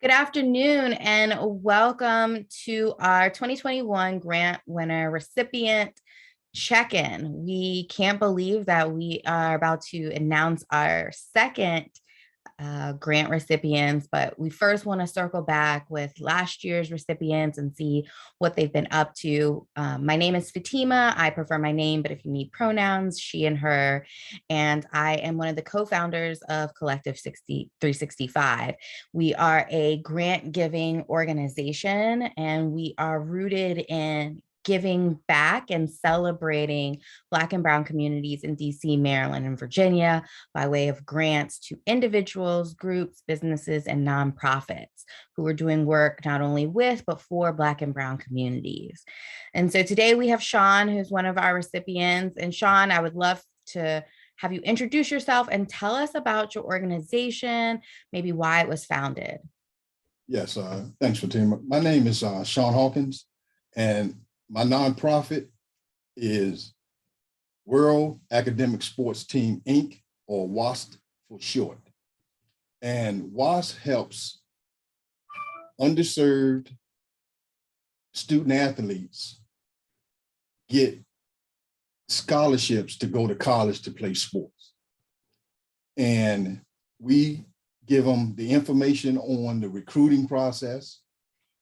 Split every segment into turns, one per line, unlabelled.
Good afternoon and welcome to our 2021 grant winner recipient check-in. We can't believe that we are about to announce our second grant recipients, but we first want to circle back with last year's recipients and see what they've been up to. My name is Fatima. I prefer my name, but if you need pronouns, she and her. And I am one of the co-founders of Collective 365. We are a grant giving organization, and we are rooted in giving back and celebrating Black and Brown communities in DC, Maryland, and Virginia by way of grants to individuals, groups, businesses, and nonprofits who are doing work not only with, but for Black and Brown communities. And so today we have Shawn, who's one of our recipients. And Shawn, I would love to have you introduce yourself and tell us about your organization, maybe why it was founded.
Yes, thanks, Fatima. My name is Shawn Hawkins, and my nonprofit is World Academic Sports Team, Inc., or WAST for short. And WAST helps underserved student athletes get scholarships to go to college to play sports. And we give them the information on the recruiting process.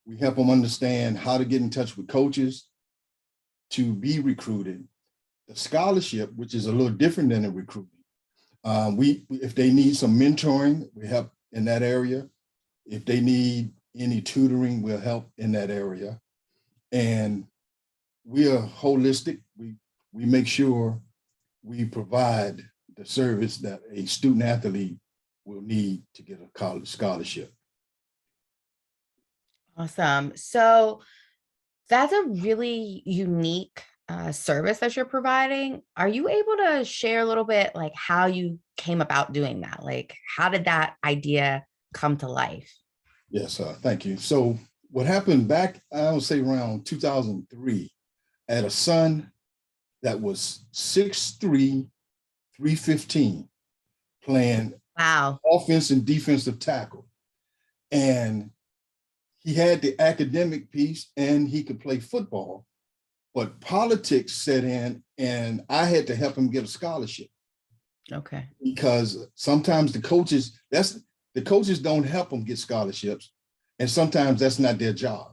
We help them understand how to get in touch with coaches to be recruited. The scholarship, which is a little different than the recruiting. If they need some mentoring, we help in that area. If they need any tutoring, we'll help in that area. And we are holistic. We make sure we provide the service that a student athlete will need to get a college scholarship.
Awesome. So that's a really unique service that you're providing. Are you able to share a little bit like how you came about doing that? Like, how did that idea come to life?
Yes, thank you. So what happened back, I would say around 2003, I had a son that was 6'3", 315, playing offense and defensive tackle. And he had the academic piece and he could play football, but politics set in and I had to help him get a scholarship.
Okay.
Because sometimes the coaches don't help them get scholarships, and sometimes that's not their job.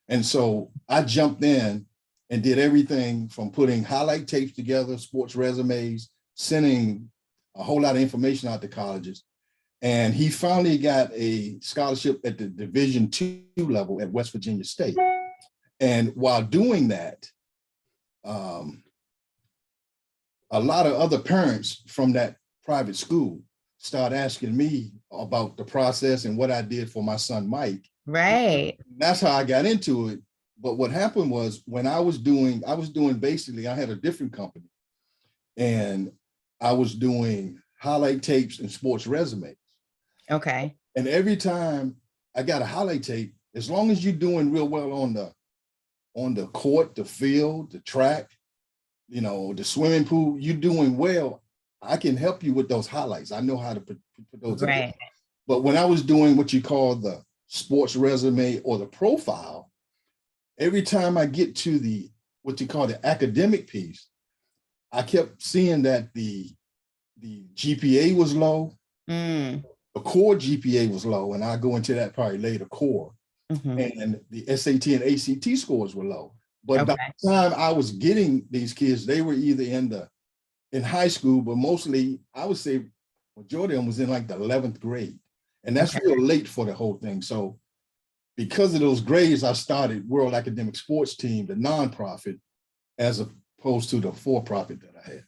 And so I jumped in and did everything from putting highlight tapes together, sports resumes, sending a whole lot of information out to colleges. And he finally got a scholarship at the Division II level at West Virginia State. And while doing that, a lot of other parents from that private school started asking me about the process and what I did for my son, Mike.
Right.
That's how I got into it. But what happened was when I was doing basically, I had a different company and I was doing highlight tapes and sports resumes.
Okay.
And every time I got a highlight tape, as long as you're doing real well on the court, the field, the track, the swimming pool, you're doing well, I can help you with those highlights. I know how to put those together. But when I was doing what you call the sports resume or the profile, every time I get to what you call the academic piece, I kept seeing that the GPA was low. The core GPA was low, and I'll go into that probably later, core. And the SAT and ACT scores were low. But by the time I was getting these kids, they were either in high school, but mostly I would say majority of them was in like the 11th grade. And that's real late for the whole thing. So because of those grades, I started World Academic Sports Team, the nonprofit, as opposed to the for-profit that I had.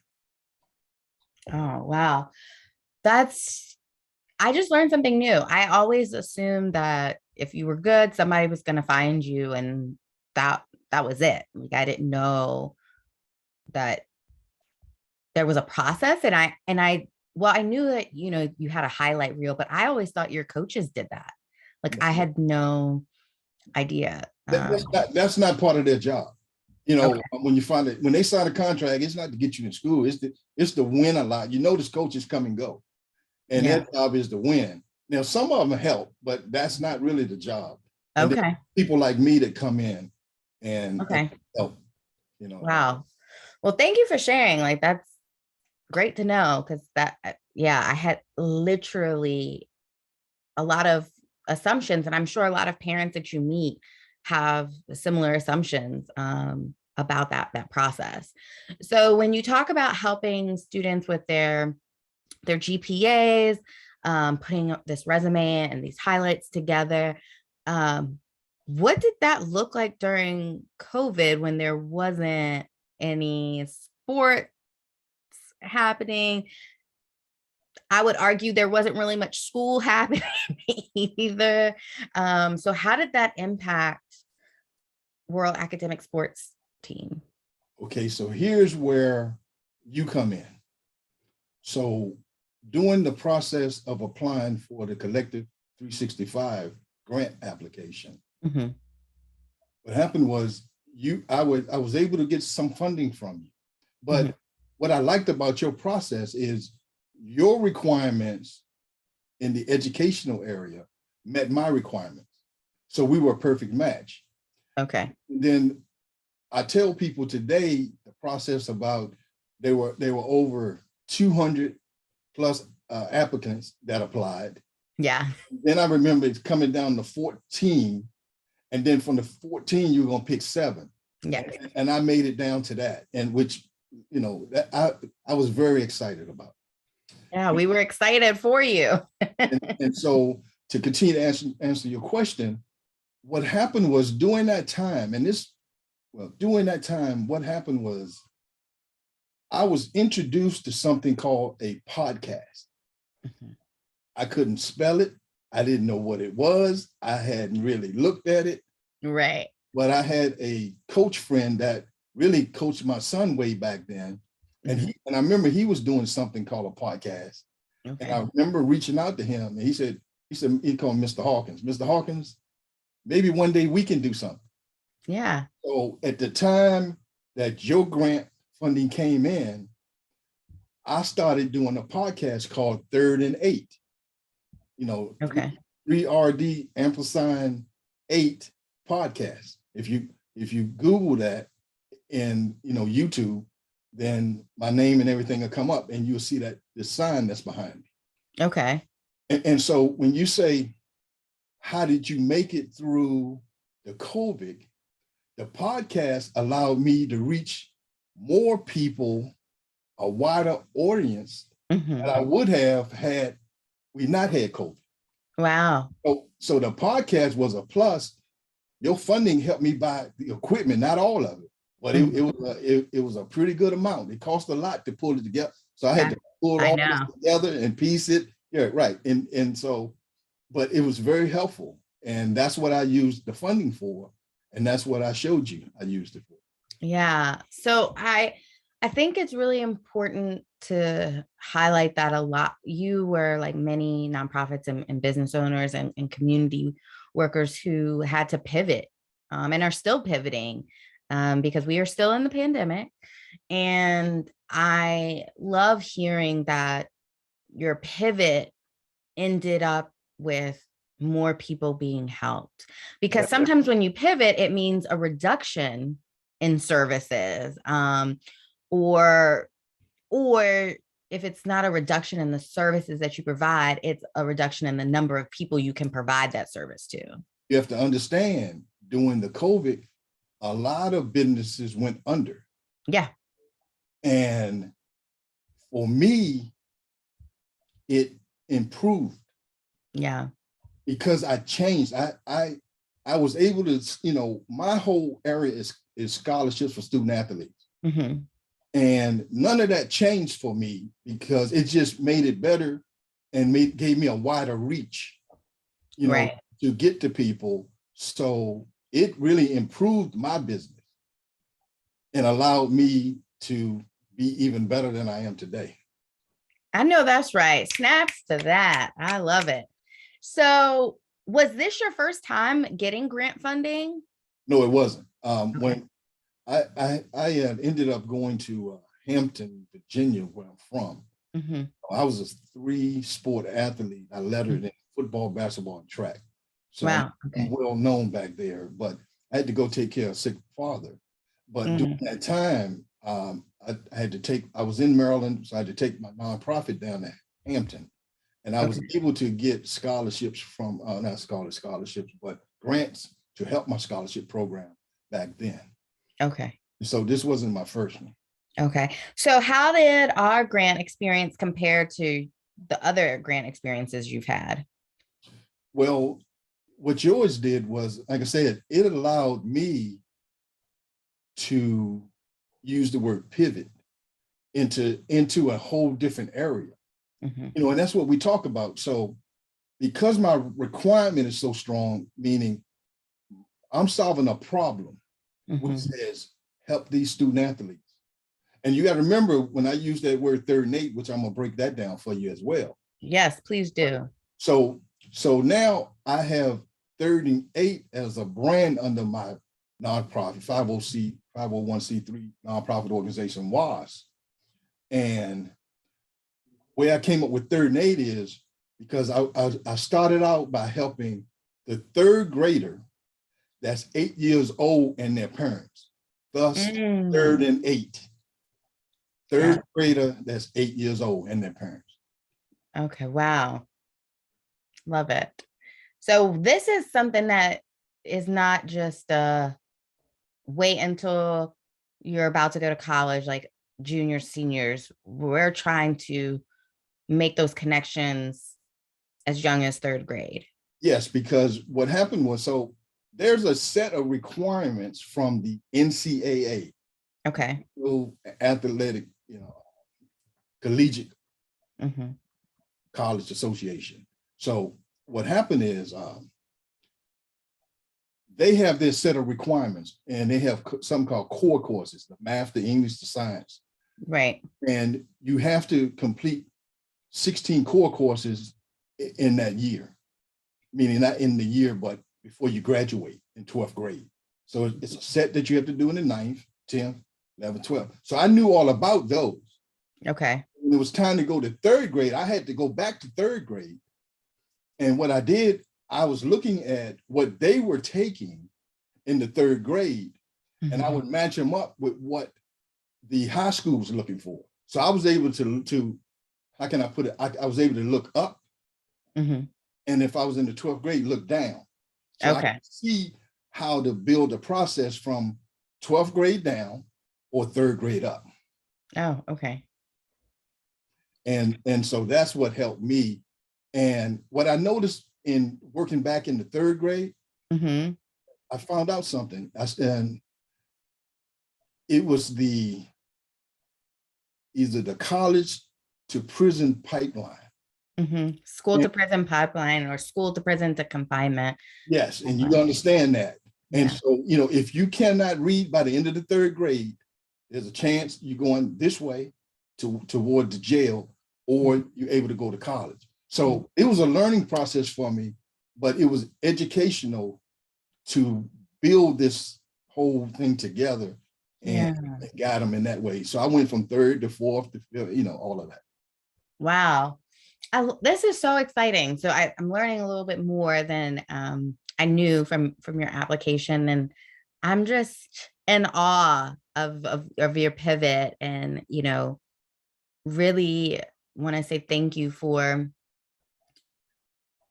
Oh, wow. I just learned something new. I always assumed that if you were good, somebody was going to find you, and that was it. Like, I didn't know that there was a process, and I knew that, you had a highlight reel, but I always thought your coaches did that. Like, I had no idea.
That's not part of their job. When they sign a contract, it's not to get you in school. It's to win a lot. This coaches come and go. And their job is to win. Now, some of them help, but that's not really the job. And then
Okay.
people like me that come in and
Okay.
help, you know.
Wow. Well, thank you for sharing. Like, that's great to know because yeah, I had literally a lot of assumptions, and I'm sure a lot of parents that you meet have similar assumptions about that process. So when you talk about helping students with their GPAs, putting up this resume and these highlights together, um, what did that look like during COVID when there wasn't any sports happening? I would argue there wasn't really much school happening either. So how did that impact World Academic Sports Team?
Okay, so here's where you come in. So during the process of applying for the Collective 365 grant application,
Mm-hmm.
what happened was I was able to get some funding from you.
Mm-hmm.
But what I liked about your process is your requirements in the educational area met my requirements. So we were a perfect match.
Okay.
And then I tell people today the process about there were over 200 plus applicants that applied.
Yeah.
Then I remember it's coming down to 14, and then from the 14 you're gonna pick 7.
Yeah.
And I made it down to that, and which that I was very excited about.
Yeah, we were excited for you.
And so to continue to answer your question, what happened was during that time, what happened was I was introduced to something called a podcast.
Mm-hmm.
I couldn't spell it. I didn't know what it was. I hadn't really looked at it.
Right.
But I had a coach friend that really coached my son way back then. And
Mm-hmm.
I remember he was doing something called a podcast.
Okay.
And I remember reaching out to him, and he called Mr. Hawkins. Mr. Hawkins, maybe one day we can do something.
Yeah.
So at the time that your grant funding came in, I started doing a podcast called Third and Eight.
Okay.
3RD ampersand 8 podcast. If you Google that in YouTube, then my name and everything will come up, and you'll see that the sign that's behind me.
Okay.
And so when you say, how did you make it through the COVID? The podcast allowed me to reach more people, a wider audience
Mm-hmm.
that I would have had we not had COVID.
Wow.
So the podcast was a plus. Your funding helped me buy the equipment, not all of it, but it was a pretty good amount. It cost a lot to pull it together. So I had to pull all this together and piece it. Yeah, right. And so, but it was very helpful. And that's what I used the funding for. And that's what I showed you I used it for.
Yeah. So I think it's really important to highlight that a lot. You were like many nonprofits and business owners and community workers who had to pivot and are still pivoting because we are still in the pandemic. And I love hearing that your pivot ended up with more people being helped, because sometimes when you pivot, it means a reduction in services, or if it's not a reduction in the services that you provide, it's a reduction in the number of people you can provide that service to.
You have to understand, during the COVID, a lot of businesses went under.
Yeah.
And for me, it improved.
Yeah.
Because I changed. I was able to, my whole area is scholarships for student athletes.
Mm-hmm.
And none of that changed for me because it just made it better and gave me a wider reach,
right,
to get to people. So it really improved my business and allowed me to be even better than I am today.
I know that's right. Snaps to that. I love it. So was this your first time getting grant funding?
No, it wasn't.
Okay.
When I ended up going to Hampton, Virginia, where I'm from.
Mm-hmm.
I was a 3-sport athlete. I lettered in football, basketball, and track. So
Wow.
I'm
Okay.
well known back there, but I had to go take care of a sick father. But during
Mm,
that time, I had to I was in Maryland, so I had to take my nonprofit down to Hampton. And I was
okay.
able to get scholarships from, not scholarships, but grants to help my scholarship program back then.
Okay.
So this wasn't my first one.
Okay. So how did our grant experience compare to the other grant experiences you've had?
Well, what yours did was, like I said, it allowed me to use the word pivot into a whole different area.
Mhm.
And that's what we talk about. So because my requirement is so strong, meaning I'm solving a problem, which
Mhm.
says help these student athletes. And you got to remember when I use that word third and eight, which I'm gonna break that down for you as well.
Yes, please do.
So now I have third and eight as a brand under my nonprofit 501c3 nonprofit organization WAST. And where I came up with third and eight is because I started out by helping the third grader that's 8 years old and their parents. Thus, third
Mm,
and eight.
got
Third grader that's 8 years old and their parents.
okay. Wow. Love it. So this is something that is not just wait until you're about to go to college, like juniors, seniors. We're trying to make those connections as young as third grade.
Yes, because what happened was, so there's a set of requirements from the NCAA,
Okay.
Athletic, collegiate
Hmm.
college association. So what happened is they have this set of requirements, and they have something called core courses: the math, the English, the science,
Right.
and you have to complete 16 core courses in that year, meaning not in the year, but before you graduate in 12th grade. So it's a set that you have to do in the 9th, 10th, 11th, 12th. So I knew all about those.
Okay.
When it was time to go to third grade, I had to go back to third grade. And what I did, I was looking at what they were taking in the third grade, and I
Hmm.
would match them up with what the high school was looking for. So I was able to how can I put it? I was able to look up,
Hmm.
and if I was in the 12th grade, look down. So I
Okay.
could see how to build a process from 12th grade down or third grade up.
Oh, okay.
And so that's what helped me. And what I noticed in working back in the third grade,
Hmm.
I found out something. And it was either the college to prison pipeline.
Hmm. School
And
to prison pipeline or school to prison to confinement.
yes, and you
Pipeline.
understand that. And
Yeah.
so, if you cannot read by the end of the third grade, there's a chance you're going this way toward the jail, or you're able to go to college.
Mhm.
So it was a learning process for me, but it was educational to build this whole thing together and
Yeah.
got them in that way. So I went from third to fourth to fifth, all of that.
Wow. This is so exciting. So I'm learning a little bit more than I knew from your application, and I'm just in awe of your pivot, and really want to say thank you for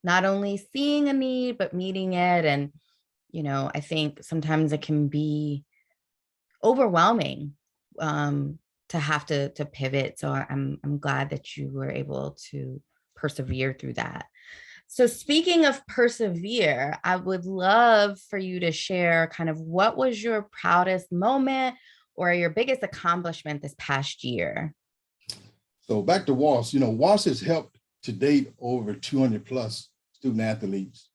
not only seeing a need but meeting it. And I think sometimes it can be overwhelming to have to pivot. So I'm glad that you were able to persevere through that. So speaking of persevere, I would love for you to share kind of what was your proudest moment or your biggest accomplishment this past year.
So back to WASS, WASS has helped to date over 200 plus student athletes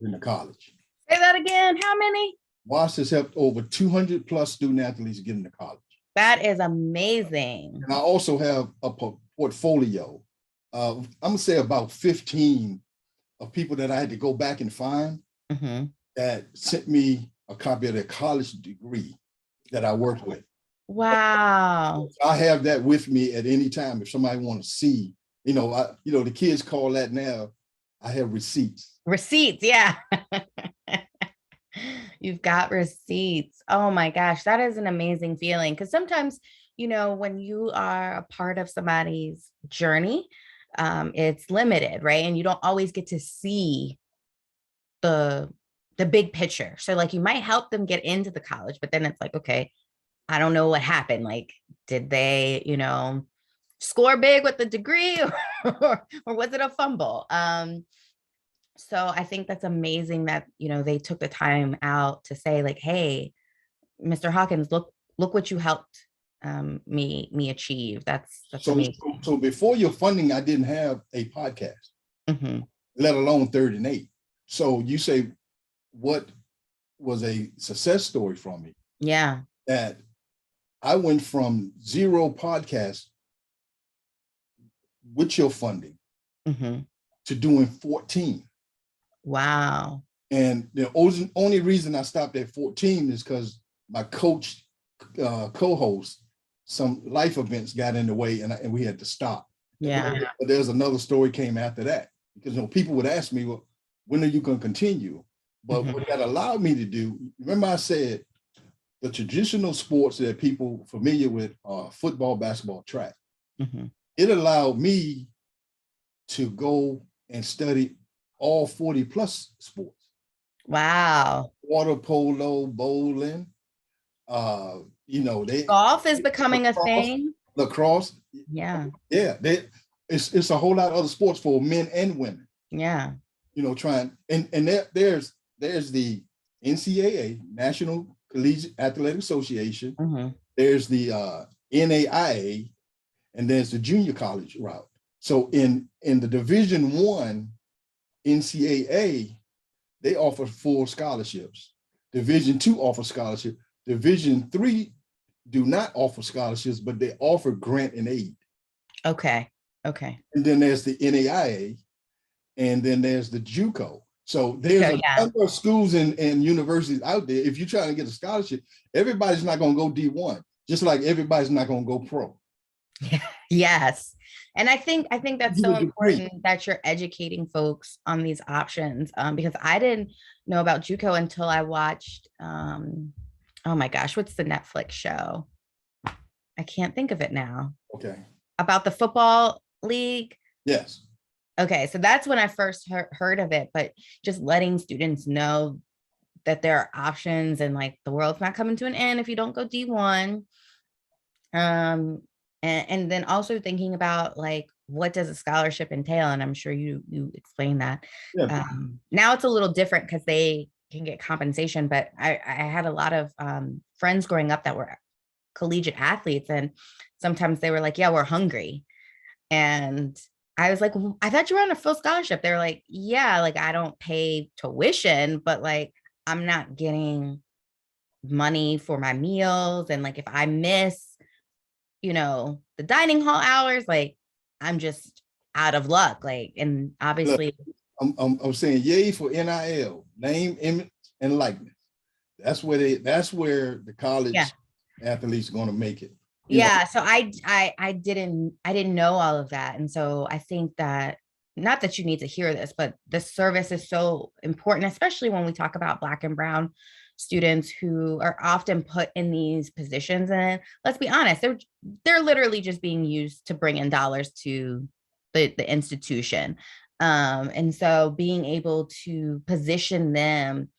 in the college.
Say that again. How many?
WASS has helped over 200 plus student athletes get into college.
That is amazing.
And I also have a portfolio of, I'm gonna say about 15 of people that I had to go back and find
Mhm.
that sent me a copy of their college degree that I worked with.
Wow.
I have that with me at any time if somebody want to see. The kids call that now I have receipts.
Receipts, yeah. You've got receipts. Oh my gosh, that is an amazing feeling. Because sometimes, when you are a part of somebody's journey, it's limited, right? And you don't always get to see the big picture. So like you might help them get into the college, but then it's like, okay, I don't know what happened. Like, did they, score big with the degree or was it a fumble? So I think that's amazing that, they took the time out to say like, hey, Mr. Hawkins, look what you helped me achieve. That's
So,
amazing.
so before your funding, I didn't have a podcast, let alone 30 and 8. So you say, what was a success story for me?
Yeah.
That I went from 0 podcasts with your funding to doing 14.
Wow.
And the only reason I stopped at 14 is because my coach, co-host, some life events got in the way, and we had to stop.
Yeah.
But there's another story came after that, because people would ask me, well, when are you going to continue? But what that allowed me to do, remember I said the traditional sports that people familiar with are football, basketball, track. It allowed me to go and study all 40 plus sports.
Wow.
Water polo, bowling,
Golf is becoming a thing.
Lacrosse.
Yeah.
Yeah. It's a whole lot of other sports for men and women.
Yeah.
Trying and there's the NCAA, National Collegiate Athletic Association. There's the NAIA, and there's the junior college route. So in the Division I NCAA, they offer full scholarships. Division II offers scholarship. Division III do not offer scholarships, but they offer grant and aid.
Okay.
And then there's the NAIA, and then there's the JUCO. So there's a number of schools and universities out there. If you're trying to get a scholarship, everybody's not going to go D1, just like everybody's not going to go pro.
Yes. And I think that's so important that you're educating folks on these options, because I didn't know about JUCO until I watched, oh my gosh, what's the Netflix show? I can't think of it now.
Okay.
About the football league?
Yes.
Okay, so that's when I first heard of it, but just letting students know that there are options and like the world's not coming to an end if you don't go D1. And then also thinking about like, what does a scholarship entail? And I'm sure you explained that.
Yeah.
Now it's a little different because they can get compensation, but I had a lot of friends growing up that were collegiate athletes, and sometimes they were like, yeah, we're hungry. And I was like, well, I thought you were on a full scholarship. They were like, yeah, like I don't pay tuition, but like I'm not getting money for my meals. And like if I miss, the dining hall hours, like I'm just out of luck. Like, and obviously
I'm saying yay for NIL, name, image, and likeness. That's where the college athletes are going to make it.
So I didn't know all of that. And so I think that, not that you need to hear this, but the service is so important, especially when we talk about Black and Brown students who are often put in these positions. And let's be honest, they're literally just being used to bring in dollars to the institution. And so being able to position them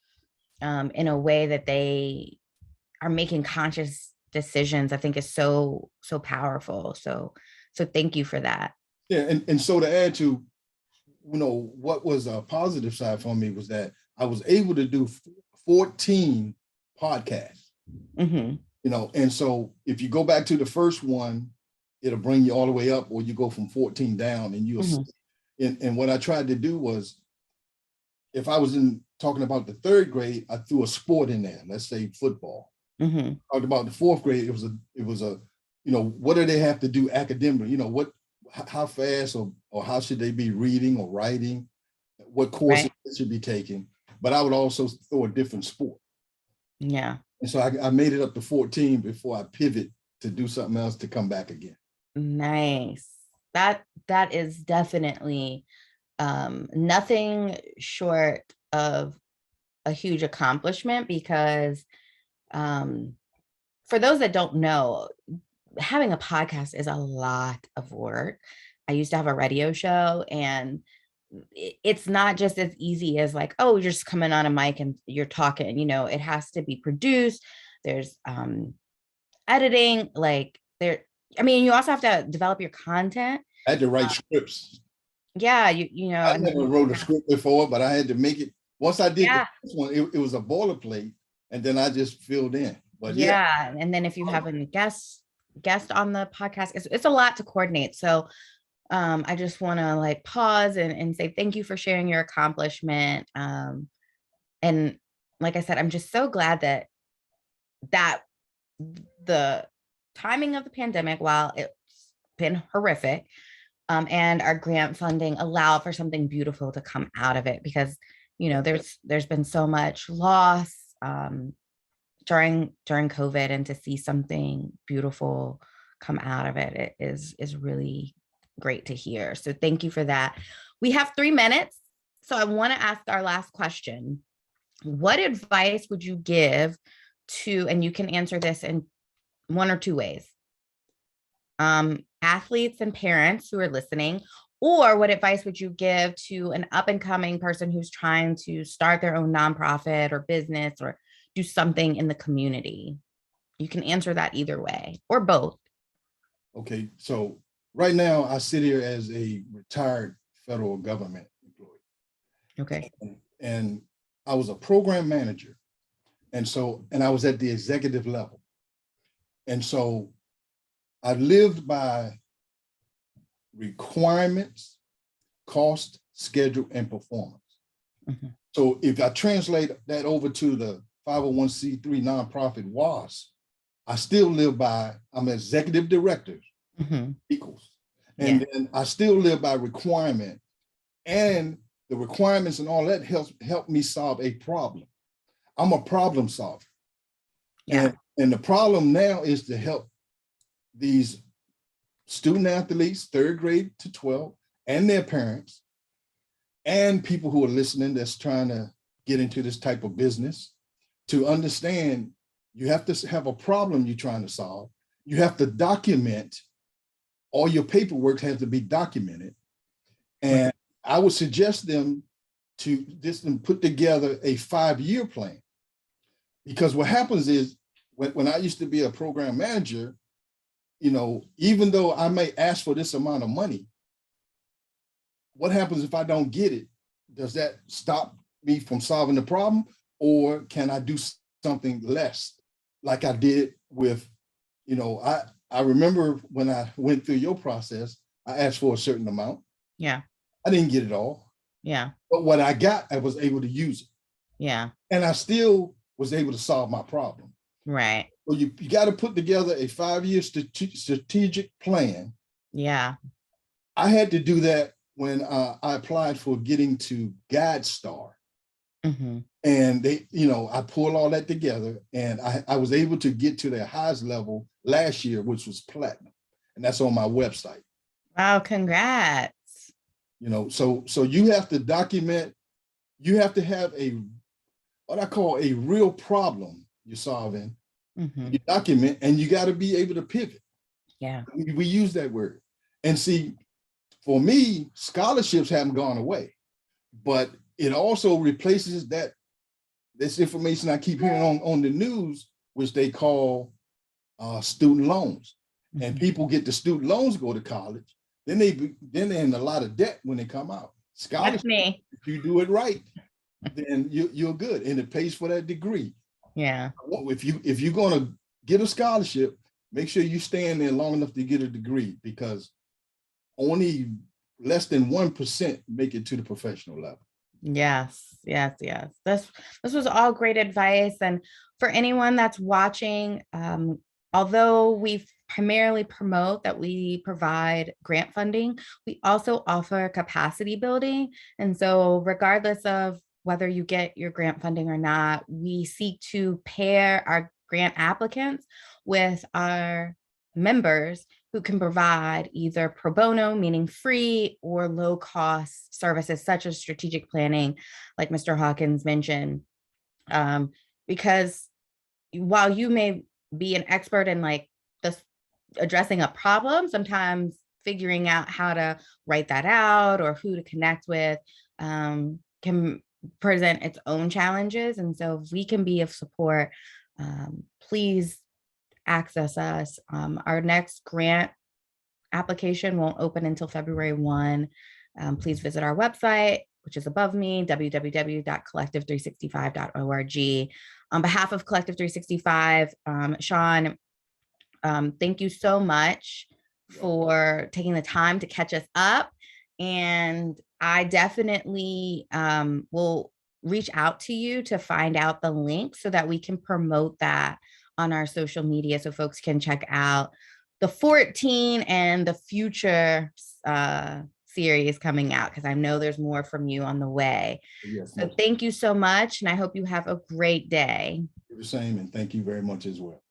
in a way that they are making conscious decisions, I think is so powerful. So thank you for that.
Yeah, and so to add to, what was a positive side for me was that I was able to do 14 podcasts. And so if you go back to the first one, it'll bring you all the way up, or you go from 14 down, and you'll see. And what I tried to do was, if I was talking about the third grade, I threw a sport in there. Let's say football. Talked about the fourth grade. It was a what do they have to do academically? How fast or how should they be reading or writing? What courses they should be taking? But I would also throw a different sport.
Yeah.
And so I made it up to 14 before I pivot to do something else to come back again.
Nice. That is definitely Nothing short of a huge accomplishment because for those that don't know, having a podcast is a lot of work. I used to have a radio show, and it's not just as easy as like, oh, you're just coming on a mic and you're talking. It has to be produced. There's editing, like there. I mean, you also have to develop your content.
I had to write scripts.
Yeah, you know,
I
and
never wrote a script before, but I had to make it. Once I did the
yeah,
first one, it was a boilerplate, and then I just filled in. But yeah,
yeah. And then if you have a guest on the podcast, it's a lot to coordinate. So I just want to like pause and say thank you for sharing your accomplishment. And like I said, I'm just so glad that the timing of the pandemic, while it's been horrific, and our grant funding allowed for something beautiful to come out of it, because there's been so much loss during COVID, and to see something beautiful come out of it is really great to hear. So thank you for that. We have 3 minutes. So I want to ask our last question. What advice would you give to, and you can answer this in one or two ways, athletes and parents who are listening, or what advice would you give to an up and coming person who's trying to start their own nonprofit or business or do something in the community? You can answer that either way or both.
okay. So right now, I sit here as a retired federal government employee.
Okay.
And I was a program manager. And I was at the executive level. And so I lived by requirements, cost, schedule, and performance. Mm-hmm. So if I translate that over to the 501c3 nonprofit WAST, I still live by, I'm executive director, mm-hmm. equals. And then I still live by requirement, and the requirements and all that help me solve a problem. I'm a problem solver. Yeah. And the problem now is to help these student athletes, 3rd grade to 12, and their parents, and people who are listening that's trying to get into this type of business, to understand you have to have a problem you're trying to solve. You have to document. All your paperwork has to be documented. And I would suggest them to just put together a 5-year plan. Because what happens is when I used to be a program manager, even though I may ask for this amount of money, what happens if I don't get it? Does that stop me from solving the problem? Or can I do something less? Like I did with, I remember when I went through your process, I asked for a certain amount. Yeah. I didn't get it all. Yeah. But what I got, I was able to use it. Yeah. And I still was able to solve my problem. Right. So you got to put together a 5-year strategic plan. Yeah. I had to do that when I applied for getting to GuideStar. Mm-hmm. And I pulled all that together, and I was able to get to their highest level last year, which was platinum. And that's on my website. Wow, congrats. So you have to document, you have to have what I call a real problem you're solving. Mm-hmm. You document, and you got to be able to pivot. Yeah. We use that word. And see, for me, scholarships haven't gone away, but it also replaces this information I keep hearing on the news, which they call student loans. Mm-hmm. And people get the student loans, go to college, then they're in a lot of debt when they come out. Scholarship, if you do it right, then you're good, and it pays for that degree. Yeah. If you're going to get a scholarship, make sure you stay in there long enough to get a degree, because only less than 1% make it to the professional level. Yes. This was all great advice. And for anyone that's watching, although we primarily promote that we provide grant funding, we also offer capacity building. And so regardless of whether you get your grant funding or not, we seek to pair our grant applicants with our members
who can provide either pro bono, meaning free, or low cost services such as strategic planning, like Mr. Hawkins mentioned. Because while you may be an expert in like this addressing a problem, sometimes figuring out how to write that out or who to connect with can present its own challenges. And so if we can be of support, please access us. Our next grant application won't open until February 1. Please visit our website, which is above me, www.collective365.org. On behalf of Collective 365, Shawn, thank you so much for taking the time to catch us up. And I definitely will reach out to you to find out the link so that we can promote that on our social media so folks can check out the 14 and the future series coming out, because I know there's more from you on the way.
Yes,
so thank you so much. And I hope you have a great day.
The same. And thank you very much as well.